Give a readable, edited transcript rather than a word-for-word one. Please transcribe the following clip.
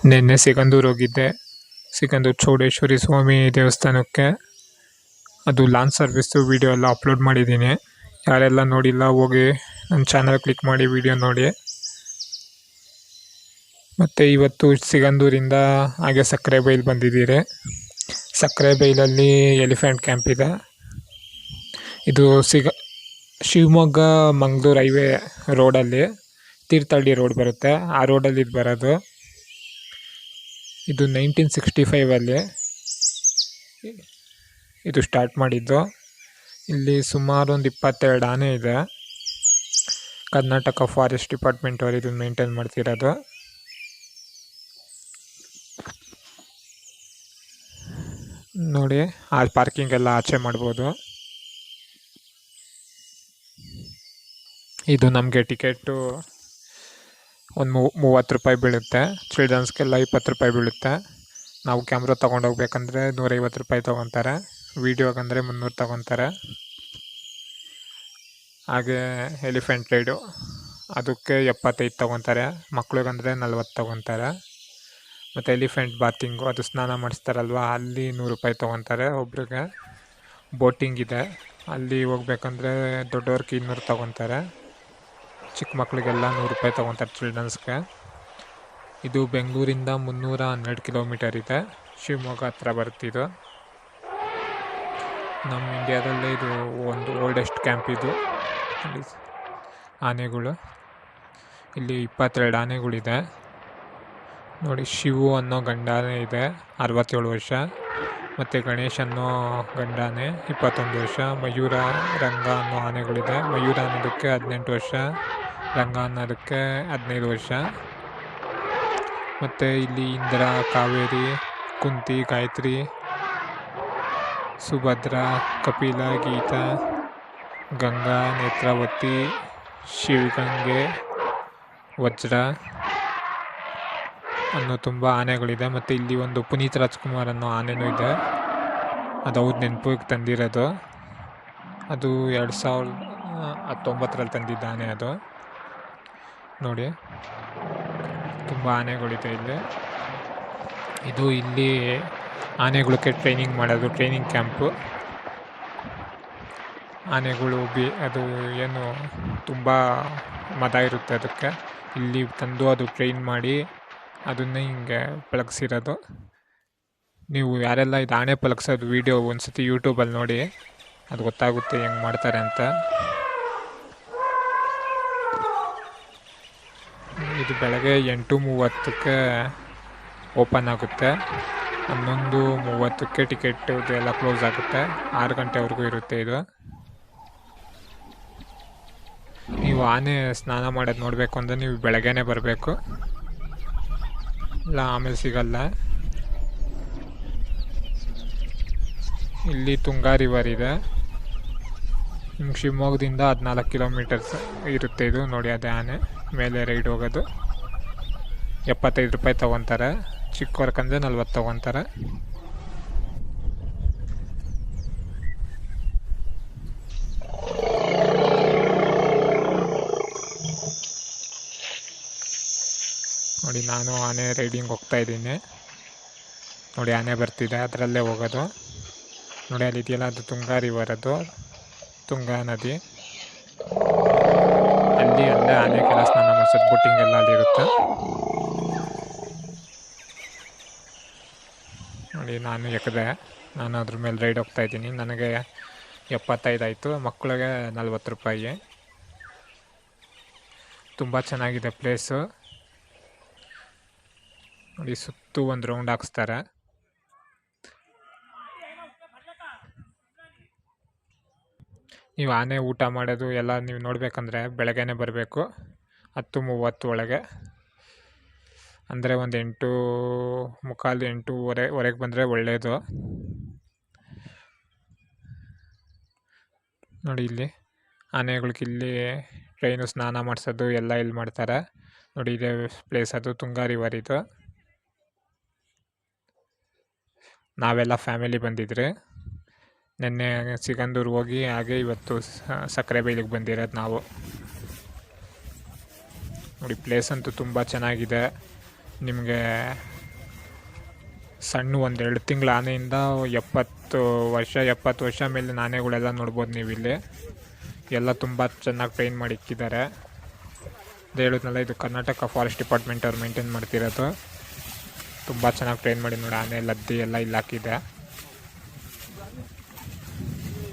ನಿನ್ನೆ ಸಿಗಂದೂರು ಹೋಗಿದ್ದೆ. ಸಿಗಂದೂರು ಚೌಡೇಶ್ವರಿ ಸ್ವಾಮಿ ದೇವಸ್ಥಾನಕ್ಕೆ. ಅದು ಲಾಂಚ್ ಸರ್ವಿಸ್ಸು ವೀಡಿಯೋ ಎಲ್ಲ ಅಪ್ಲೋಡ್ ಮಾಡಿದ್ದೀನಿ. ಯಾರೆಲ್ಲ ನೋಡಿಲ್ಲ ಹೋಗಿ ನನ್ನ ಚಾನಲ್ ಕ್ಲಿಕ್ ಮಾಡಿ ವೀಡಿಯೋ ನೋಡಿ. ಮತ್ತು ಇವತ್ತು ಸಿಗಂದೂರಿಂದ ಹಾಗೆ ಸಕ್ಕರೆಬೈಲು ಬಂದಿದ್ದೀರಿ. ಸಕ್ಕರೆಬೈಲಲ್ಲಿ ಎಲಿಫೆಂಟ್ ಕ್ಯಾಂಪ್ ಇದೆ. ಇದು ಶಿವಮೊಗ್ಗ ಮಂಗಳೂರು ಹೈವೇ ರೋಡಲ್ಲಿ ತೀರ್ಥಹಳ್ಳಿ ರೋಡ್ ಬರುತ್ತೆ. ಆ ರೋಡಲ್ಲಿ ಇದು ಬರೋದು. ಇದು 1965 ಇದು ಸ್ಟಾರ್ಟ್ ಮಾಡಿದ್ದು. ಇಲ್ಲಿ ಸುಮಾರು ಒಂದು 22 ಆನೆ ಇದೆ. ಕರ್ನಾಟಕ ಫಾರೆಸ್ಟ್ ಡಿಪಾರ್ಟ್ಮೆಂಟ್ ಅವರು ಇದನ್ನು ಮೇಂಟೈನ್ ಮಾಡ್ತಿರೋದು. ನೋಡಿ, ಆ ಪಾರ್ಕಿಂಗ್ ಎಲ್ಲ ಆಚೆ ಮಾಡ್ಬೋದು. ಇದು ನಮಗೆ ಟಿಕೆಟು ಒಂದು 30 ರೂಪಾಯಿ ಬೀಳುತ್ತೆ. ಚಿಲ್ಡ್ರನ್ಸ್ಗೆಲ್ಲ 20 ರೂಪಾಯಿ ಬೀಳುತ್ತೆ. ನಾವು ಕ್ಯಾಮ್ರಾ ತೊಗೊಂಡೋಗ್ಬೇಕಂದ್ರೆ 150 ರೂಪಾಯಿ ತೊಗೊತಾರೆ. ವೀಡಿಯೋಗಂದರೆ 300 ತೊಗೊತಾರೆ. ಹಾಗೆ ಎಲಿಫೆಂಟ್ ರೈಡು ಅದಕ್ಕೆ 75 ತೊಗೊತಾರೆ. ಮಕ್ಳಿಗಂದರೆ 40 ತೊಗೊತಾರೆ. ಮತ್ತು ಎಲಿಫೆಂಟ್ ಬಾತಿಂಗು ಅದು ಸ್ನಾನ ಮಾಡಿಸ್ತಾರಲ್ವ, ಅಲ್ಲಿ 100 ರೂಪಾಯಿ ತೊಗೊತಾರೆ ಒಬ್ರಿಗೆ. ಬೋಟಿಂಗ್ ಇದೆ, ಅಲ್ಲಿ ಹೋಗ್ಬೇಕಂದ್ರೆ ದೊಡ್ಡವ್ರಿಗೆ 200 ತೊಗೊತಾರೆ. ಚಿಕ್ಕ ಮಕ್ಕಳಿಗೆಲ್ಲ 100 ರೂಪಾಯಿ ತೊಗೊತಾರೆ ಚಿಲ್ಡ್ರನ್ಸ್ಗೆ. ಇದು ಬೆಂಗಳೂರಿಂದ 312 ಕಿಲೋಮೀಟರ್ ಇದೆ. ಶಿವಮೊಗ್ಗ ಹತ್ರ ಬರ್ತಿದ್ದು. ನಮ್ಮ ಇಂಡಿಯಾದಲ್ಲೇ ಇದು ಒಂದು ಓಲ್ಡೆಸ್ಟ್ ಕ್ಯಾಂಪ್ ಇದು. ಆನೆಗಳು ಇಲ್ಲಿ 22 ಆನೆಗಳಿದೆ. ನೋಡಿ, ಶಿವು ಅನ್ನೋ ಗಂಡಾನೆ ಇದೆ 67 ವರ್ಷ. ಮತ್ತು ಗಣೇಶ್ ಅನ್ನೋ ಗಂಡಾನೆ 21 ವರ್ಷ. ಮಯೂರ, ರಂಗ ಅನ್ನೋ ಆನೆಗಳಿದೆ. ಮಯೂರ ಅನ್ನೋದಕ್ಕೆ 18 ವರ್ಷ, ರಂಗ ಅನ್ನೋದಕ್ಕೆ 15 ವರ್ಷ. ಮತ್ತು ಇಲ್ಲಿ ಇಂದ್ರ, ಕಾವೇರಿ, ಕುಂತಿ, ಗಾಯತ್ರಿ, ಸುಭದ್ರ, ಕಪಿಲ, ಗೀತಾ, ಗಂಗಾ, ನೇತ್ರಾವತಿ, ಶಿವಗಂಗೆ, ವಜ್ರ ಅನ್ನೋ ತುಂಬ ಆನೆಗಳಿದೆ. ಮತ್ತು ಇಲ್ಲಿ ಒಂದು ಪುನೀತ್ ರಾಜ್ಕುಮಾರ್ ಅನ್ನೋ ಆನೆನೂ ಇದೆ. ಅದು ಅವ್ರ ನೆನಪಿಗೆ ತಂದಿರೋದು. ಅದು 2019 ತಂದಿದ್ದ ಆನೆ ಅದು. ನೋಡಿ, ತುಂಬ ಆನೆಗಳಿದೆ ಇಲ್ಲಿ. ಇದು ಇಲ್ಲಿ ಆನೆಗಳಿಗೆ ಟ್ರೈನಿಂಗ್ ಮಾಡೋದು, ಟ್ರೈನಿಂಗ್ ಕ್ಯಾಂಪು. ಆನೆಗಳು ಅದು ಏನು ತುಂಬ ಮದ ಇರುತ್ತೆ ಅದಕ್ಕೆ. ಇಲ್ಲಿ ತಂದು ಅದು ಟ್ರೈನ್ ಮಾಡಿ ಅದನ್ನೇ ಹಿಂಗೆ ಪಳಗಿಸಿರೋದು. ನೀವು ಯಾರೆಲ್ಲ ಇದು ಆನೆ ಪಳಗಿಸೋದು ವೀಡಿಯೋ ಒಂದ್ಸತಿ ಯೂಟ್ಯೂಬಲ್ಲಿ ನೋಡಿ, ಅದು ಗೊತ್ತಾಗುತ್ತೆ ಹೆಂಗೆ ಮಾಡ್ತಾರೆ ಅಂತ. ಇದು ಬೆಳಗ್ಗೆ 8:30ಕ್ಕೆ ಓಪನ್ ಆಗುತ್ತೆ. 11:30ಕ್ಕೆ ಟಿಕೆಟ್ ಇದೆಲ್ಲ ಕ್ಲೋಸ್ ಆಗುತ್ತೆ. 6 ಗಂಟೆವರೆಗೂ ಇರುತ್ತೆ ಇದು. ನೀವು ಆನೆ ಸ್ನಾನ ಮಾಡೋದು ನೋಡಬೇಕು ಅಂದರೆ ನೀವು ಬೆಳಗ್ಗೆನೇ ಬರಬೇಕು, ಇಲ್ಲ ಆಮೇಲೆ ಸಿಗಲ್ಲ. ಇಲ್ಲಿ ತುಂಗಾ ರಿವರ್ ಇದೆ. ನಿಮ್ಗೆ ಶಿವಮೊಗ್ಗದಿಂದ 14 ಕಿಲೋಮೀಟರ್ಸ್ ಇರುತ್ತೆ ಇದು. ನೋಡಿ, ಅದೇ ಆನೆ ಮೇಲೆ ರೈಡ್ ಹೋಗೋದು. 75 ರೂಪಾಯಿ ತೊಗೊತಾರೆ. ಚಿಕ್ಕವ್ರಿಗಂದ್ರೆ 40 ತೊಗೊತಾರೆ. ನೋಡಿ, ನಾನು ಆನೆ ರೈಡಿಂಗ್ ಹೋಗ್ತಾಯಿದ್ದೀನಿ. ನೋಡಿ, ಆನೆ ಬರ್ತಿದೆ, ಅದರಲ್ಲೇ ಹೋಗೋದು. ನೋಡಿ, ಅಲ್ಲಿ ಇದೆಯಲ್ಲ, ಅದು ತುಂಗಾ ರಿವರ್, ಅದು ತುಂಗಾ ನದಿ. ಅಲ್ಲೇ ಆನೆಗೆಲ್ಲ ಸ್ನಾನ ಮಾಡಿಸೋದು, ಬೋಟಿಂಗ್ ಎಲ್ಲ ಅಲ್ಲಿರುತ್ತೆ. ನೋಡಿ, ನಾನು ಅದ್ರ ಮೇಲೆ ರೈಡ್ ಹೋಗ್ತಾಯಿದ್ದೀನಿ. ನನಗೆ 75 ಆಯಿತು. ಮಕ್ಕಳಿಗೆ 40 ರೂಪಾಯಿ. ತುಂಬ ಚೆನ್ನಾಗಿದೆ ಪ್ಲೇಸು. ನೋಡಿ, ಸುತ್ತು ಒಂದು ರೌಂಡ್ ಹಾಕ್ಸ್ತಾರೆ. ನೀವು ಆನೆ ಊಟ ಮಾಡೋದು ಎಲ್ಲ ನೀವು ನೋಡಬೇಕಂದ್ರೆ ಬೆಳಗ್ಗೆನೇ ಬರಬೇಕು. 10:30 ಒಳಗೆ, ಅಂದರೆ ಒಂದು 8:45, 8:00ವರೆಗೆ ಬಂದರೆ ಒಳ್ಳೆಯದು. ನೋಡಿ, ಇಲ್ಲಿ ಆನೆಗಳಿಗೆ ಇಲ್ಲಿ ಟ್ರೈನು ಸ್ನಾನ ಮಾಡಿಸೋದು ಎಲ್ಲ ಇಲ್ಲಿ ಮಾಡ್ತಾರೆ. ನೋಡಿ, ಇದೇ ಪ್ಲೇಸ್, ಅದು ತುಂಗಾ ರಿವರ್ ಇದು. ನಾವೆಲ್ಲ ಫ್ಯಾಮಿಲಿ ಬಂದಿದ್ರಿ. ನಿನ್ನೆ ಸಿಗಂದೂರು ಹೋಗಿ ಹಾಗೆ ಇವತ್ತು ಸಕ್ಕರೆಬೈಲಿಗೆ ಬಂದಿರೋದು ನಾವು. ನೋಡಿ, ಪ್ಲೇಸ್ ಅಂತೂ ತುಂಬ ಚೆನ್ನಾಗಿದೆ. ನಿಮಗೆ ಸಣ್ಣ 1-2 ತಿಂಗಳ ಆನೆಯಿಂದ 70 ವರ್ಷ ಮೇಲಿನ ಆನೆಗಳೆಲ್ಲ ನೋಡ್ಬೋದು ನೀವು ಇಲ್ಲಿ. ಎಲ್ಲ ತುಂಬ ಚೆನ್ನಾಗಿ ಟ್ರೈನ್ ಮಾಡಿ ಇಕ್ಕಿದ್ದಾರೆ. ಹೇಳಿದ್ನಲ್ಲ, ಇದು ಕರ್ನಾಟಕ ಫಾರೆಸ್ಟ್ ಡಿಪಾರ್ಟ್ಮೆಂಟ್ ಅವ್ರು ಮೇಂಟೈನ್ ಮಾಡ್ತಿರೋದು. ತುಂಬ ಚೆನ್ನಾಗಿ ಟ್ರೈನ್ ಮಾಡಿ ನೋಡಿ, ಆನೆ ಲದ್ದಿ ಎಲ್ಲ ಇಲ್ಲಿ ಹಾಕಿದೆ.